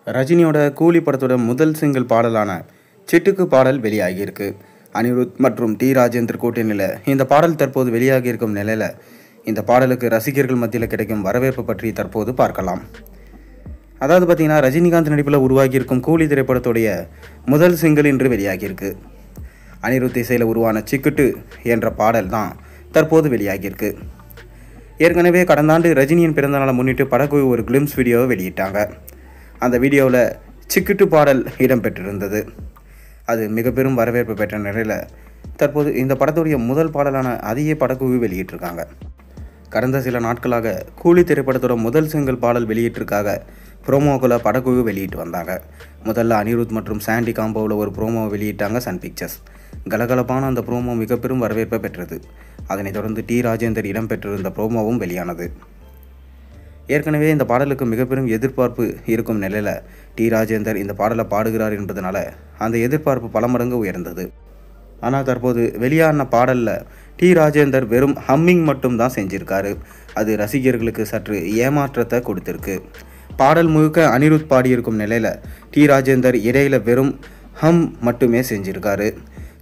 ரஜினியோட கூலி படத்தோட முதல் சிங்கிள் பாடலான சிட்டுக்கு பாடல் வெளியாகியிருக்கு. அனிருத் மற்றும் டி ராஜேந்தர் கூட்டணியில் இந்த பாடல் தற்போது வெளியாகி இருக்கும் நிலையில் இந்த பாடலுக்கு ரசிகர்கள் மத்தியில் கிடைக்கும் வரவேற்பு பற்றி தற்போது பார்க்கலாம். அதாவது பார்த்தீங்கன்னா, ரஜினிகாந்த் நடிப்பில் உருவாகியிருக்கும் கூலி திரைப்படத்துடைய முதல் சிங்கிள் இன்று வெளியாகியிருக்கு. அனிருத் இசையில் உருவான சிக்குட்டு என்ற பாடல் தான் தற்போது வெளியாகியிருக்கு. ஏற்கனவே கடந்த ஆண்டு ரஜினியின் பிறந்தநாளை முன்னிட்டு படக்குழு ஒரு கிளிம்ஸ் வீடியோவை வெளியிட்டாங்க. அந்த வீடியோவில் சிக்குட்டு பாடல் இடம்பெற்றிருந்தது. அது மிக பெரும் வரவேற்பு பெற்ற நிலையில் தற்போது இந்த படத்துடைய முதல் பாடலான அதையே படக்குழு வெளியிட்டிருக்காங்க. கடந்த சில நாட்களாக கூலி திரைப்படத்தோட முதல் சிங்கிள் பாடல் வெளியிட்டிருக்காக ப்ரோமோக்களை படக்குழு வெளியிட்டு வந்தாங்க. முதல்ல அனிருத் மற்றும் சாண்டி காம்போவில் ஒரு ப்ரோமோவை வெளியிட்டாங்க சன் பிக்சர்ஸ். கலகலப்பான அந்த ப்ரோமோ மிக பெரும் வரவேற்பை பெற்றது. அதனைத் தொடர்ந்து டி ராஜேந்தர் இடம்பெற்றிருந்த ப்ரோமோவும் வெளியானது. ஏற்கனவே இந்த பாடலுக்கு மிக பெரும் எதிர்பார்ப்பு இருக்கும் நிலையில் டி ராஜேந்தர் இந்த பாடலை பாடுகிறார் என்பதனால அந்த எதிர்பார்ப்பு பல மடங்கு உயர்ந்தது. ஆனால் தற்போது வெளியான பாடலில் டி ராஜேந்தர் வெறும் ஹம்மிங் மட்டும் தான் செஞ்சிருக்காரு. அது ரசிகர்களுக்கு சற்று ஏமாற்றத்தை கொடுத்திருக்கு. பாடல் முழுக்க அனிருத் பாடியிருக்கும் நிலையில் டி ராஜேந்தர் இடையில வெறும் ஹம் மட்டுமே செஞ்சிருக்காரு.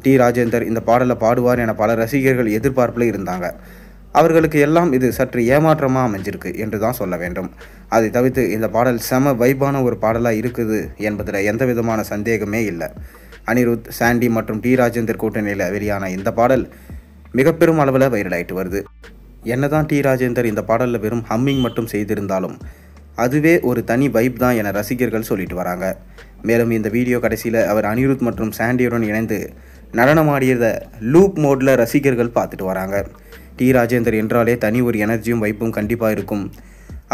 டி ராஜேந்தர் இந்த பாடலை பாடுவார் என பல ரசிகர்கள் எதிர்பார்ப்பில் இருந்தாங்க. அவர்களுக்கு எல்லாம் இது சற்று ஏமாற்றமாக அமைஞ்சிருக்கு என்று தான் சொல்ல வேண்டும். அதை தவிர்த்து இந்த பாடல் செம வைபான ஒரு பாடலாக இருக்குது என்பதில் எந்த விதமான சந்தேகமே இல்லை. அனிருத், சாண்டி மற்றும் டி ராஜேந்தர் கூட்டணியில் வெளியான இந்த பாடல் மிக பெரும் அளவில் வைரல் ஆகிட்டு வருது. என்னதான் டி ராஜேந்தர் இந்த பாடலில் வெறும் ஹம்மிங் மட்டும் செய்திருந்தாலும் அதுவே ஒரு தனி வைப் தான் என ரசிகர்கள் சொல்லிட்டு வராங்க. மேலும் இந்த வீடியோ கடைசியில் அவர் அனிருத் மற்றும் சாண்டியுடன் இணைந்து நடனமாடியதை லூப் மோடில் ரசிகர்கள் பார்த்துட்டு வராங்க. டி ராஜேந்தர் என்றாலே தனி ஒரு எனர்ஜியும் வைப்பும் கண்டிப்பாக இருக்கும்.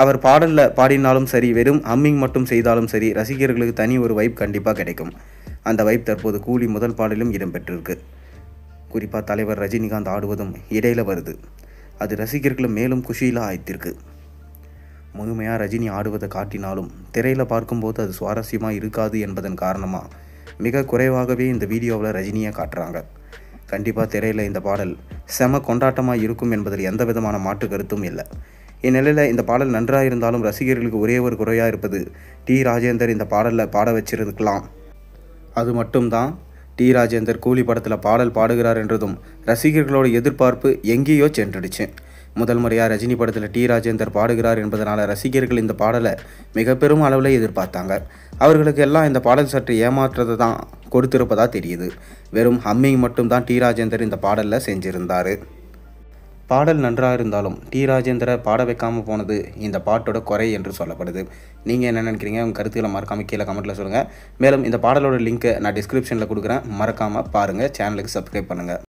அவர் பாடலில் பாடினாலும் சரி, வெறும் ஹம்மிங் மட்டும் செய்தாலும் சரி, ரசிகர்களுக்கு தனி ஒரு வைப் கண்டிப்பாக கிடைக்கும். அந்த வைப் தற்போது கூலி முதல் பாடலும் இடம்பெற்றிருக்கு. குறிப்பாக தலைவர் ரஜினிகாந்த் ஆடுவதும் இடையில் வருது. அது ரசிகர்களை மேலும் குஷியில் ஆய்த்திருக்கு. முழுமையாக ரஜினி ஆடுவதை காட்டினாலும் திரையில் பார்க்கும்போது அது சுவாரஸ்யமாக இருக்காது என்பதன் காரணமாக மிக குறைவாகவே இந்த வீடியோவில் ரஜினியை காட்டுறாங்க. கண்டிப்பாக திரையில் இந்த பாடல் செம கொண்டாட்டமாக இருக்கும் என்பதில் எந்த விதமான மாற்று கருத்தும் இல்லை. இந்நிலையில் இந்த பாடல் நன்றாக இருந்தாலும் ரசிகர்களுக்கு ஒரே ஒரு குறையாக இருப்பது டி ராஜேந்தர் இந்த பாடலில் பாட வச்சிருக்கலாம். அது மட்டும்தான். டி ராஜேந்தர் கூலி படத்தில் பாடல் பாடுகிறார் என்றதும் ரசிகர்களோட எதிர்பார்ப்பு எங்கேயோ சென்றுடுச்சு. முதல் முறையாக ரஜினி படத்தில் டி ராஜேந்தர் பாடுகிறார் என்பதனால் ரசிகர்கள் இந்த பாடலை மிக பெரும் அளவில் எதிர்பார்த்தாங்க. அவர்களுக்கு எல்லாம் இந்த பாடல் சற்று ஏமாற்றத்தை தான் கொடுத்திருப்பதாக தெரியுது. வெறும் ஹம்மிங் மட்டும்தான் டி ராஜேந்தர் இந்த பாடலில் செஞ்சிருந்தார். பாடல் நன்றாக இருந்தாலும் டி ராஜேந்தரை பாட வைக்காமல் போனது இந்த பாட்டோட குறை என்று சொல்லப்படுது. நீங்கள் என்ன நினைக்கிறீங்க? உங்கள் கருத்துக்களை மறக்காமல் கீழே கமெண்ட்டில் சொல்லுங்கள். மேலும் இந்த பாடலோட லிங்க்கை நான் டிஸ்கிரிப்ஷனில் கொடுக்குறேன். மறக்காமல் பாருங்கள். சேனலுக்கு சப்ஸ்கிரைப் பண்ணுங்கள்.